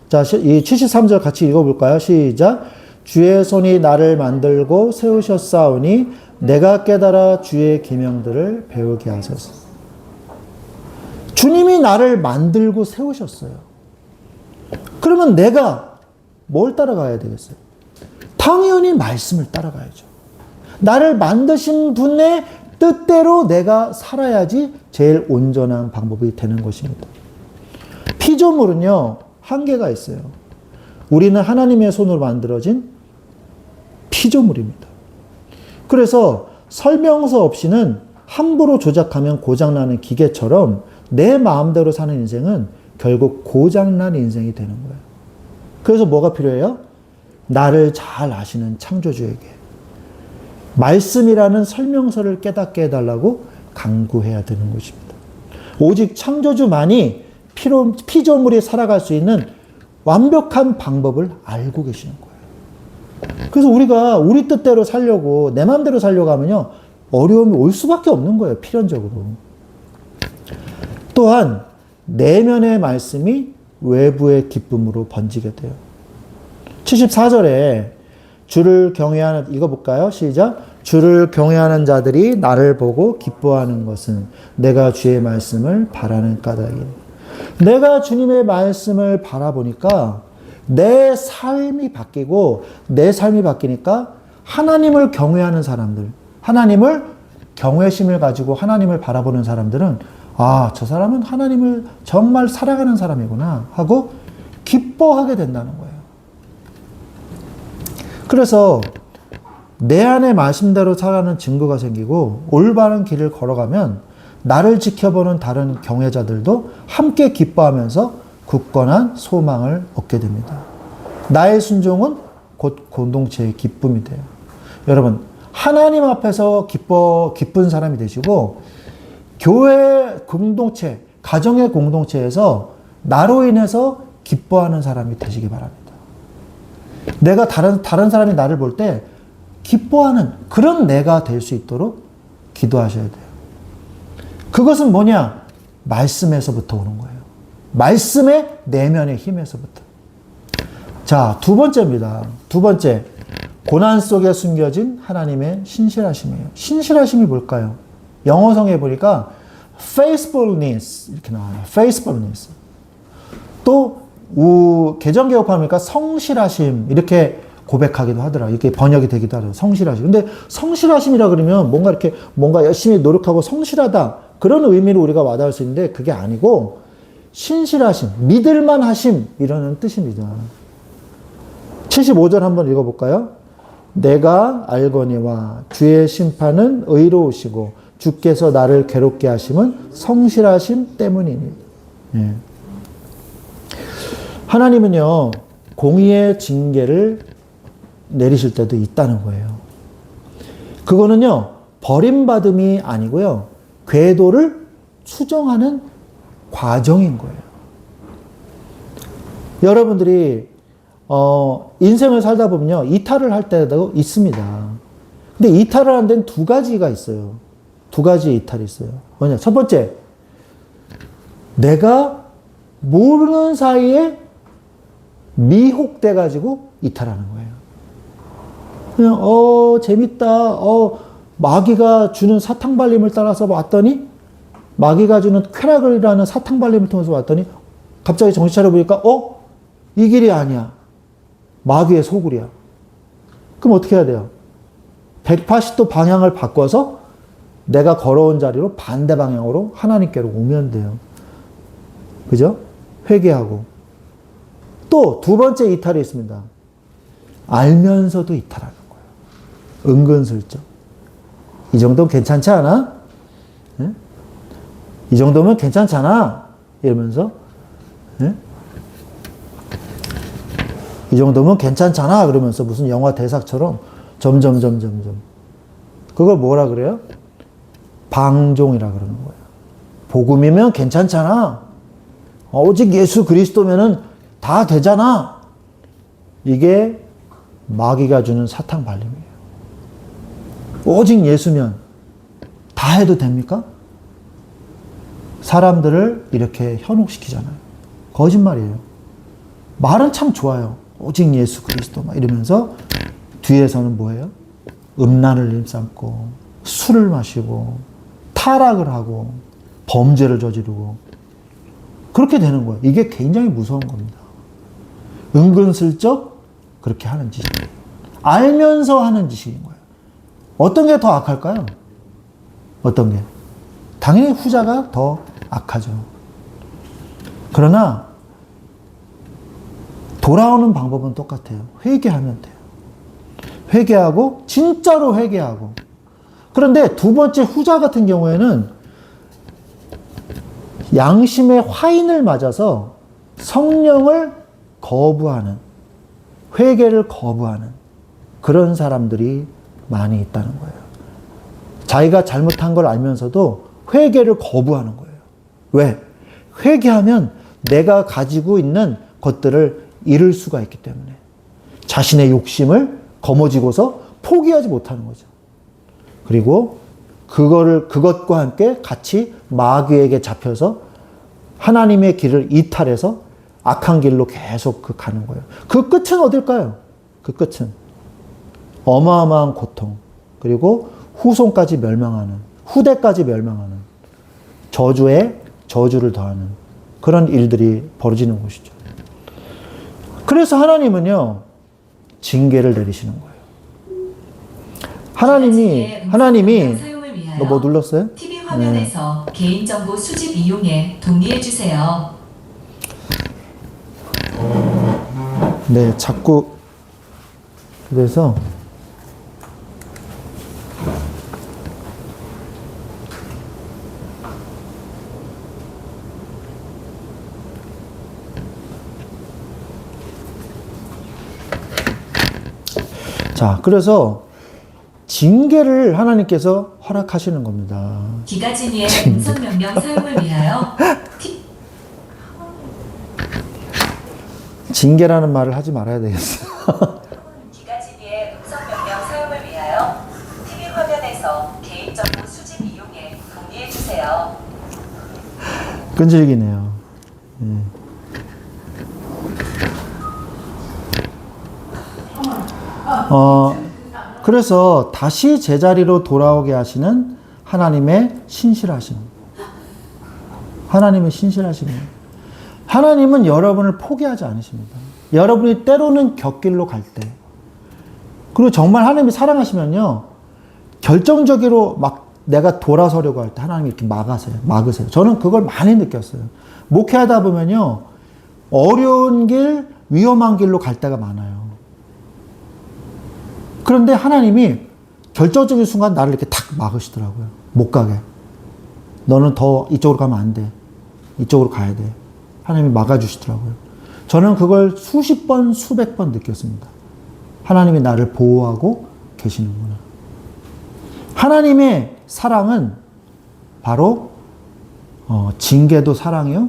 자, 이 73절 같이 읽어볼까요? 시작. 주의 손이 나를 만들고 세우셨사오니 내가 깨달아 주의 계명들을 배우게 하소서. 주님이 나를 만들고 세우셨어요. 그러면 내가 뭘 따라가야 되겠어요? 당연히 말씀을 따라가야죠. 나를 만드신 분의 뜻대로 내가 살아야지 제일 온전한 방법이 되는 것입니다. 피조물은요, 한계가 있어요. 우리는 하나님의 손으로 만들어진 피조물입니다. 그래서 설명서 없이는 함부로 조작하면 고장나는 기계처럼 내 마음대로 사는 인생은 결국 고장난 인생이 되는 거예요. 그래서 뭐가 필요해요? 나를 잘 아시는 창조주에게 말씀이라는 설명서를 깨닫게 해달라고 간구해야 되는 것입니다. 오직 창조주만이 피조물이 살아갈 수 있는 완벽한 방법을 알고 계시는 거예요. 그래서 우리가 우리 뜻대로 살려고, 내 마음대로 살려고 하면요, 어려움이 올 수밖에 없는 거예요, 필연적으로. 또한 내면의 말씀이 외부의 기쁨으로 번지게 돼요. 74절에 주를 경외하는, 읽어볼까요? 시작. 주를 경외하는 자들이 나를 보고 기뻐하는 것은 내가 주의 말씀을 바라는 까닭이니. 내가 주님의 말씀을 바라보니까 내 삶이 바뀌고, 내 삶이 바뀌니까 하나님을 경외하는 사람들, 하나님을 경외심을 가지고 하나님을 바라보는 사람들은 아, 저 사람은 하나님을 정말 사랑하는 사람이구나 하고 기뻐하게 된다는 거예요. 그래서 내 안에 말씀대로 살아가는 증거가 생기고 올바른 길을 걸어가면 나를 지켜보는 다른 경외자들도 함께 기뻐하면서 굳건한 소망을 얻게 됩니다. 나의 순종은 곧 공동체의 기쁨이 돼요. 여러분, 하나님 앞에서 기쁜 사람이 되시고 교회 공동체, 가정의 공동체에서 나로 인해서 기뻐하는 사람이 되시기 바랍니다. 내가 다른 사람이 나를 볼 때 기뻐하는 그런 내가 될 수 있도록 기도하셔야 돼요. 그것은 뭐냐? 말씀에서부터 오는 거예요. 말씀의 내면의 힘에서부터. 자, 두 번째입니다. 두 번째, 고난 속에 숨겨진 하나님의 신실하심이에요. 신실하심이 뭘까요? 영어성에 보니까 faithfulness 이렇게 나와요. faithfulness. 또 개정개혁판 보니까 성실하심 이렇게 고백하기도 하더라. 이렇게 번역이 되기도 하더라. 성실하심. 근데 성실하심이라 그러면 뭔가 열심히 노력하고 성실하다 그런 의미로 우리가 와닿을 수 있는데 그게 아니고 신실하심, 믿을만하심 이라는 뜻입니다. 75절 한번 읽어볼까요? 내가 알거니와 주의 심판은 의로우시고 주께서 나를 괴롭게 하심은 성실하심 때문이니. 예. 하나님은요, 공의의 징계를 내리실 때도 있다는 거예요. 그거는요, 버림받음이 아니고요, 궤도를 수정하는 과정인 거예요. 여러분들이, 인생을 살다 보면요, 이탈을 할 때도 있습니다. 근데 이탈을 하는 데는 두 가지가 있어요. 두 가지 이탈이 있어요. 뭐냐? 첫 번째, 내가 모르는 사이에 미혹돼가지고 이탈하는 거예요. 그냥, 재밌다. 마귀가 주는 사탕발림을 따라서 왔더니, 마귀가 주는 쾌락이라는 사탕발림을 통해서 왔더니, 갑자기 정신 차려보니까, 이 길이 아니야. 마귀의 소굴이야. 그럼 어떻게 해야 돼요? 180도 방향을 바꿔서 내가 걸어온 자리로 반대 방향으로 하나님께로 오면 돼요. 그죠? 회개하고. 또 두 번째 이탈이 있습니다. 알면서도 이탈하는 거예요. 은근슬쩍. 이 정도면 괜찮지 않아? 네? 이 정도면 괜찮잖아. 이러면서. 네? 이 정도면 괜찮잖아. 그러면서 무슨 영화 대사처럼 점점. 그걸 뭐라 그래요? 방종이라 그러는 거예요. 복음이면 괜찮잖아. 오직 예수 그리스도면은 다 되잖아. 이게 마귀가 주는 사탕 발림이에요. 오직 예수면 다 해도 됩니까? 사람들을 이렇게 현혹시키잖아요. 거짓말이에요. 말은 참 좋아요. 오직 예수 그리스도 막 이러면서 뒤에서는 뭐예요? 음란을 일삼고 술을 마시고 타락을 하고 범죄를 저지르고 그렇게 되는 거예요. 이게 굉장히 무서운 겁니다. 은근슬쩍 그렇게 하는 짓이에요. 알면서 하는 짓인 거예요. 어떤 게 더 악할까요? 어떤 게? 당연히 후자가 더 악하죠. 그러나 돌아오는 방법은 똑같아요. 회개하면 돼요. 회개하고 진짜로 회개하고. 그런데 두 번째 후자 같은 경우에는 양심의 화인을 맞아서 성령을 거부하는, 회개를 거부하는 그런 사람들이 많이 있다는 거예요. 자기가 잘못한 걸 알면서도 회개를 거부하는 거예요. 왜? 회개하면 내가 가지고 있는 것들을 잃을 수가 있기 때문에 자신의 욕심을 거머쥐고서 포기하지 못하는 거죠. 그리고 그것과 함께 같이 마귀에게 잡혀서 하나님의 길을 이탈해서 악한 길로 계속 가는 거예요. 그 끝은 어딜까요? 그 끝은 어마어마한 고통, 그리고 후손까지 멸망하는, 후대까지 멸망하는 저주에 저주를 더하는 그런 일들이 벌어지는 것이죠. 그래서 하나님은요, 징계를 내리시는 거예요. 하나님이 너 뭐 눌렀어요? TV 화면에서 개인정보 수집 이용에 동의해 주세요. 네, 자꾸 그래서 자, 그래서 징계를 하나님께서 허락하시는 겁니다. 기가진이의 음성 명령 사용을 위하여 징계라는 말을 하지 말아야 되겠어. 기가진이의 음성 명령 사용을 위하여 TV 화면에서 개인정보 수집 이용에 동의해 주세요. 끈질기네요. 예. 그래서 다시 제자리로 돌아오게 하시는 하나님의 신실하심. 하나님의 신실하심. 하나님은 여러분을 포기하지 않으십니다. 여러분이 때로는 곁길로 갈 때, 그리고 정말 하나님이 사랑하시면요, 결정적으로 막 내가 돌아서려고 할 때 하나님이 이렇게 막으세요. 저는 그걸 많이 느꼈어요. 목회하다 보면요, 어려운 길, 위험한 길로 갈 때가 많아요. 그런데 하나님이 결정적인 순간 나를 이렇게 탁 막으시더라고요. 못 가게. 너는 더 이쪽으로 가면 안 돼. 이쪽으로 가야 돼. 하나님이 막아주시더라고요. 저는 그걸 수십 번, 수백 번 느꼈습니다. 하나님이 나를 보호하고 계시는구나. 하나님의 사랑은 바로 징계도 사랑이요,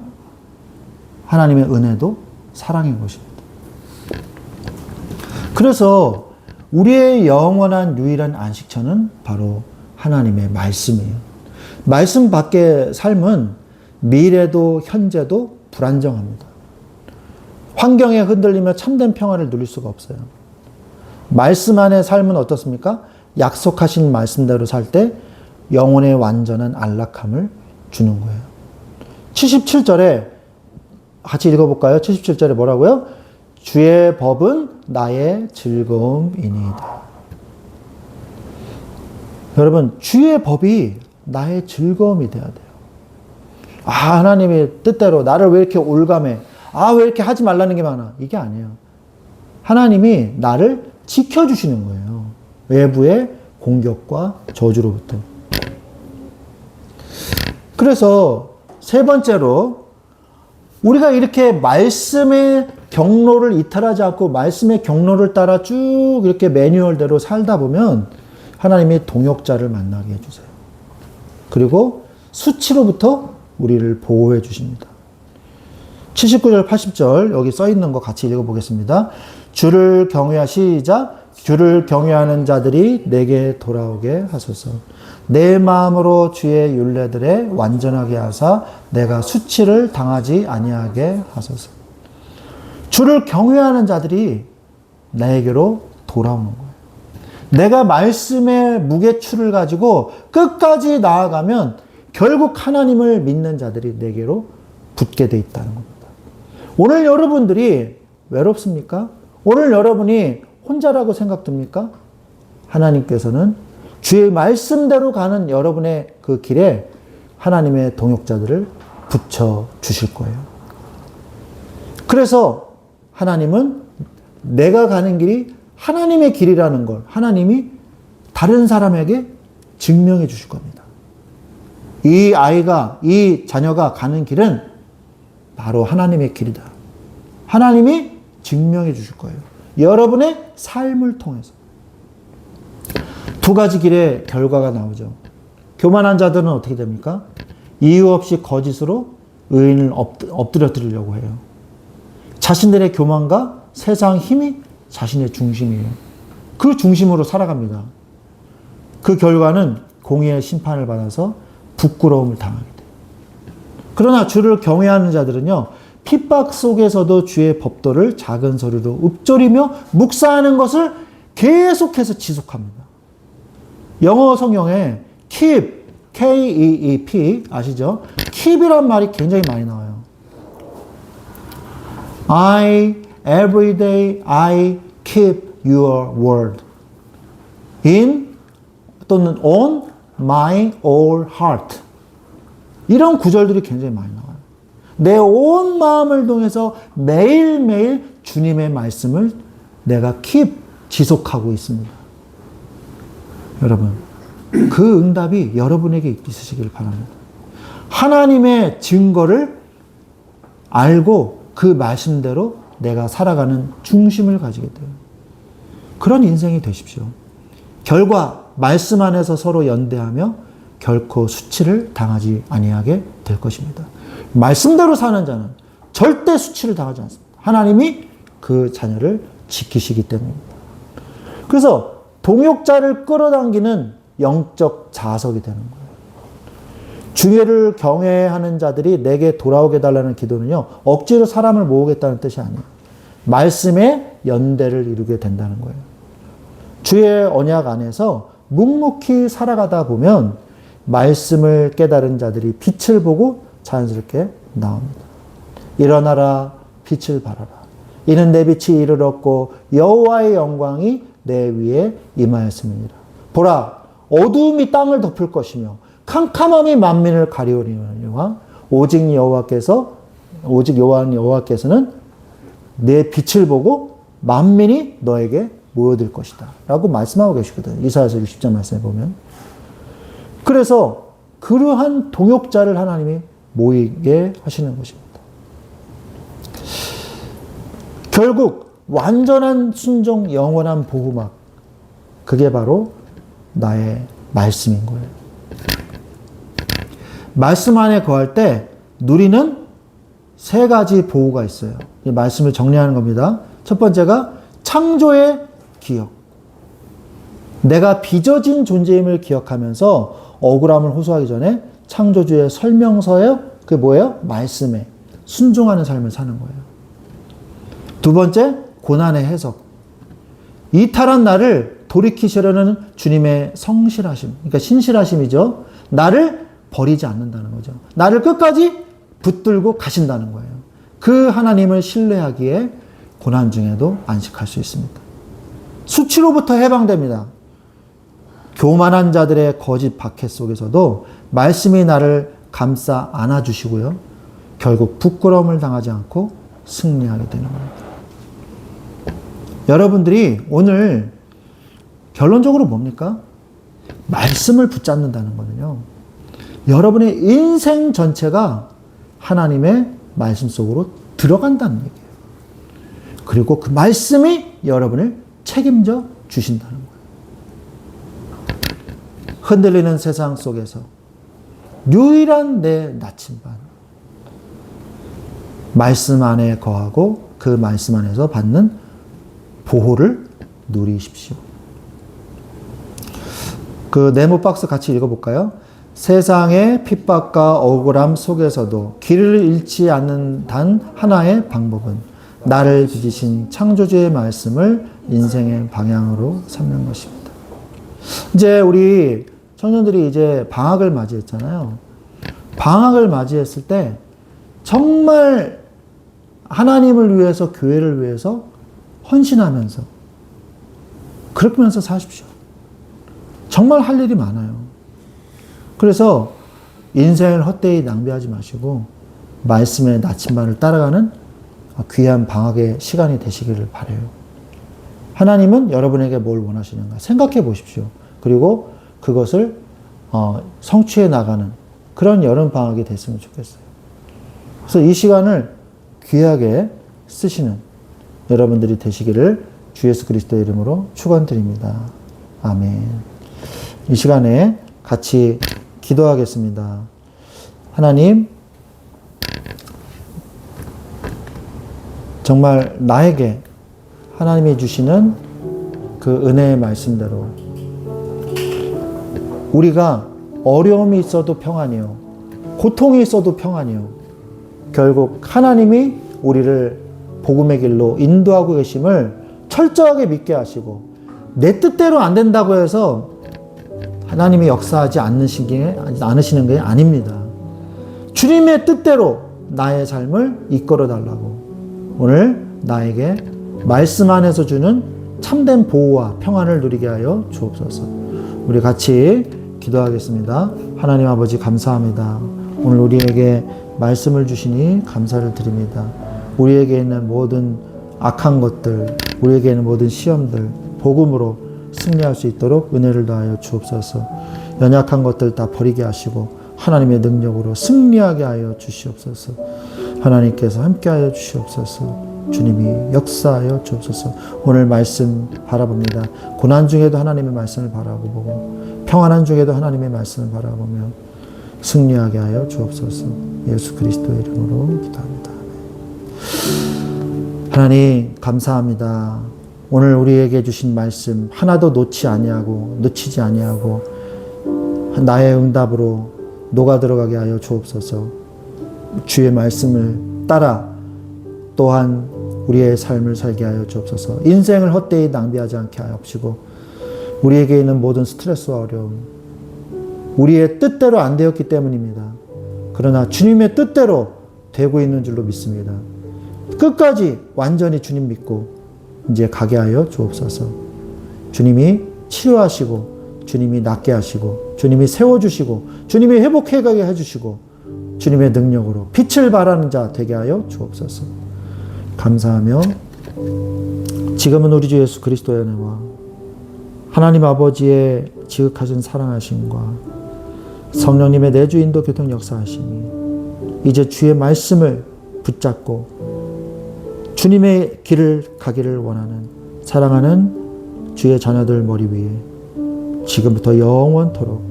하나님의 은혜도 사랑인 것입니다. 그래서 우리의 영원한 유일한 안식처는 바로 하나님의 말씀이에요. 말씀 밖의 삶은 미래도 현재도 불안정합니다. 환경에 흔들리며 참된 평화를 누릴 수가 없어요. 말씀 안의 삶은 어떻습니까? 약속하신 말씀대로 살 때 영혼의 완전한 안락함을 주는 거예요. 77절에 같이 읽어볼까요? 77절에 뭐라고요? 주의 법은 나의 즐거움이니이다. 여러분, 주의 법이 나의 즐거움이 돼야 돼요. 하나님의 뜻대로 나를 왜 이렇게 올감해? 왜 이렇게 하지 말라는 게 많아? 이게 아니에요. 하나님이 나를 지켜주시는 거예요. 외부의 공격과 저주로부터. 그래서 세 번째로, 우리가 이렇게 말씀의 경로를 이탈하지 않고 말씀의 경로를 따라 쭉 이렇게 매뉴얼대로 살다 보면 하나님이 동역자를 만나게 해주세요. 그리고 수치로부터 우리를 보호해 주십니다. 79절, 80절 여기 써 있는 거 같이 읽어보겠습니다. 주를 주를 경외하는 자들이 내게 돌아오게 하소서. 내 마음으로 주의 율례들에 완전하게 하사 내가 수치를 당하지 아니하게 하소서. 주를 경외하는 자들이 나에게로 돌아오는 거예요. 내가 말씀의 무게추를 가지고 끝까지 나아가면 결국 하나님을 믿는 자들이 내게로 붙게 돼 있다는 겁니다. 오늘 여러분들이 외롭습니까? 오늘 여러분이 혼자라고 생각됩니까? 하나님께서는 주의 말씀대로 가는 여러분의 그 길에 하나님의 동역자들을 붙여 주실 거예요. 그래서 하나님은 내가 가는 길이 하나님의 길이라는 걸 하나님이 다른 사람에게 증명해 주실 겁니다. 이 자녀가 가는 길은 바로 하나님의 길이다. 하나님이 증명해 주실 거예요. 여러분의 삶을 통해서. 두 가지 길의 결과가 나오죠. 교만한 자들은 어떻게 됩니까? 이유 없이 거짓으로 의인을 엎드려뜨리려고 해요. 자신들의 교만과 세상 힘이 자신의 중심이에요. 그 중심으로 살아갑니다. 그 결과는 공의의 심판을 받아서 부끄러움을 당하게 돼요. 그러나 주를 경외하는 자들은요, 핍박 속에서도 주의 법도를 작은 소리로 읊조리며 묵상하는 것을 계속해서 지속합니다. 영어 성경에 keep, K-E-E-P 아시죠? keep이란 말이 굉장히 많이 나와요. every day I keep your word in 또는 on my whole heart. 이런 구절들이 굉장히 많이 나와요. 내 온 마음을 통해서 매일매일 주님의 말씀을 내가 지속하고 있습니다. 여러분, 그 응답이 여러분에게 있으시길 바랍니다. 하나님의 증거를 알고 그 말씀대로 내가 살아가는 중심을 가지게 돼요. 그런 인생이 되십시오. 결과 말씀 안에서 서로 연대하며 결코 수치를 당하지 아니하게 될 것입니다. 말씀대로 사는 자는 절대 수치를 당하지 않습니다. 하나님이 그 자녀를 지키시기 때문입니다. 그래서 동역자를 끌어당기는 영적 자석이 되는 거예요. 주의를 경외하는 자들이 내게 돌아오게 달라는 기도는요, 억지로 사람을 모으겠다는 뜻이 아니에요. 말씀의 연대를 이루게 된다는 거예요. 주의 언약 안에서 묵묵히 살아가다 보면 말씀을 깨달은 자들이 빛을 보고 자연스럽게 나옵니다. 일어나라, 빛을 발하라. 이는 내 빛이 이르렀고 여호와의 영광이 내 위에 임하였음이니라. 보라, 어두움이 땅을 덮을 것이며 캄캄함이 만민을 가리우리니와 오직 여호와께서는 내 빛을 보고 만민이 너에게 모여들 것이다 라고 말씀하고 계시거든요. 이사야서 60장 말씀에 보면. 그래서 그러한 동역자를 하나님이 모이게 하시는 것입니다. 결국 완전한 순종, 영원한 보호막, 그게 바로 나의 말씀인 거예요. 말씀 안에 거할 때 누리는 세 가지 보호가 있어요. 이 말씀을 정리하는 겁니다. 첫 번째가 창조의 기억. 내가 빚어진 존재임을 기억하면서 억울함을 호소하기 전에 창조주의 설명서에 그게 뭐예요? 말씀에 순종하는 삶을 사는 거예요. 두 번째, 고난의 해석. 이탈한 나를 돌이키시려는 주님의 성실하심, 그러니까 신실하심이죠. 나를 버리지 않는다는 거죠. 나를 끝까지 붙들고 가신다는 거예요. 그 하나님을 신뢰하기에 고난 중에도 안식할 수 있습니다. 수치로부터 해방됩니다. 교만한 자들의 거짓 박해 속에서도 말씀이 나를 감싸 안아주시고요. 결국 부끄러움을 당하지 않고 승리하게 되는 겁니다. 여러분들이 오늘 결론적으로 뭡니까? 말씀을 붙잡는다는 거는요. 여러분의 인생 전체가 하나님의 말씀 속으로 들어간다는 얘기예요. 그리고 그 말씀이 여러분을 책임져 주신다는 거예요. 흔들리는 세상 속에서 유일한 내 나침반. 말씀 안에 거하고 그 말씀 안에서 받는 보호를 누리십시오. 그 네모 박스 같이 읽어볼까요? 세상의 핍박과 억울함 속에서도 길을 잃지 않는 단 하나의 방법은 나를 빚으신 창조주의 말씀을 인생의 방향으로 삼는 것입니다. 이제 우리 청년들이 이제 방학을 맞이했잖아요. 방학을 맞이했을 때 정말 하나님을 위해서, 교회를 위해서 헌신하면서 그러면서 사십시오. 정말 할 일이 많아요. 그래서 인생을 헛되이 낭비하지 마시고 말씀의 나침반을 따라가는 귀한 방학의 시간이 되시기를 바라요. 하나님은 여러분에게 뭘 원하시는가 생각해 보십시오. 그리고 그것을 성취해 나가는 그런 여름방학이 됐으면 좋겠어요. 그래서 이 시간을 귀하게 쓰시는 여러분들이 되시기를 주 예수 그리스도의 이름으로 축원드립니다. 아멘. 이 시간에 같이 기도하겠습니다. 하나님, 정말 나에게 하나님이 주시는 그 은혜의 말씀대로 우리가 어려움이 있어도 평안이요, 고통이 있어도 평안이요, 결국 하나님이 우리를 복음의 길로 인도하고 계심을 철저하게 믿게 하시고, 내 뜻대로 안 된다고 해서 하나님이 역사하지 않으시는 게 아닙니다. 주님의 뜻대로 나의 삶을 이끌어 달라고 오늘 나에게 말씀 안에서 주는 참된 보호와 평안을 누리게 하여 주옵소서. 우리 같이 기도하겠습니다. 하나님 아버지 감사합니다. 오늘 우리에게 말씀을 주시니 감사를 드립니다. 우리에게 있는 모든 악한 것들, 우리에게 있는 모든 시험들, 복음으로 승리할 수 있도록 은혜를 더하여 주옵소서. 연약한 것들 다 버리게 하시고 하나님의 능력으로 승리하게 하여 주시옵소서. 하나님께서 함께하여 주시옵소서. 주님이 역사하여 주옵소서. 오늘 말씀 바라봅니다. 고난 중에도 하나님의 말씀을 바라보고 평안한 중에도 하나님의 말씀을 바라보며 승리하게 하여 주옵소서. 예수 그리스도의 이름으로 기도합니다. 하나님 감사합니다. 오늘 우리에게 주신 말씀 하나도 놓치지 아니하고 나의 응답으로 녹아 들어가게 하여 주옵소서. 주의 말씀을 따라 또한 우리의 삶을 살게 하여 주옵소서. 인생을 헛되이 낭비하지 않게 하옵시고 우리에게 있는 모든 스트레스와 어려움 우리의 뜻대로 안 되었기 때문입니다. 그러나 주님의 뜻대로 되고 있는 줄로 믿습니다. 끝까지 완전히 주님 믿고 이제 가게 하여 주옵소서. 주님이 치료하시고 주님이 낫게 하시고 주님이 세워주시고 주님이 회복해가게 해주시고 주님의 능력으로 빛을 발하는 자 되게 하여 주옵소서. 감사하며 지금은 우리 주 예수 그리스도의 은혜와 하나님 아버지의 지극하신 사랑하심과 성령님의 내주 인도 교통 역사하심이 이제 주의 말씀을 붙잡고 주님의 길을 가기를 원하는 사랑하는 주의 자녀들 머리 위에 지금부터 영원토록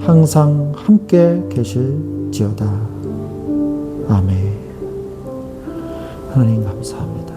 항상 함께 계실지어다. 아멘. 하나님 감사합니다.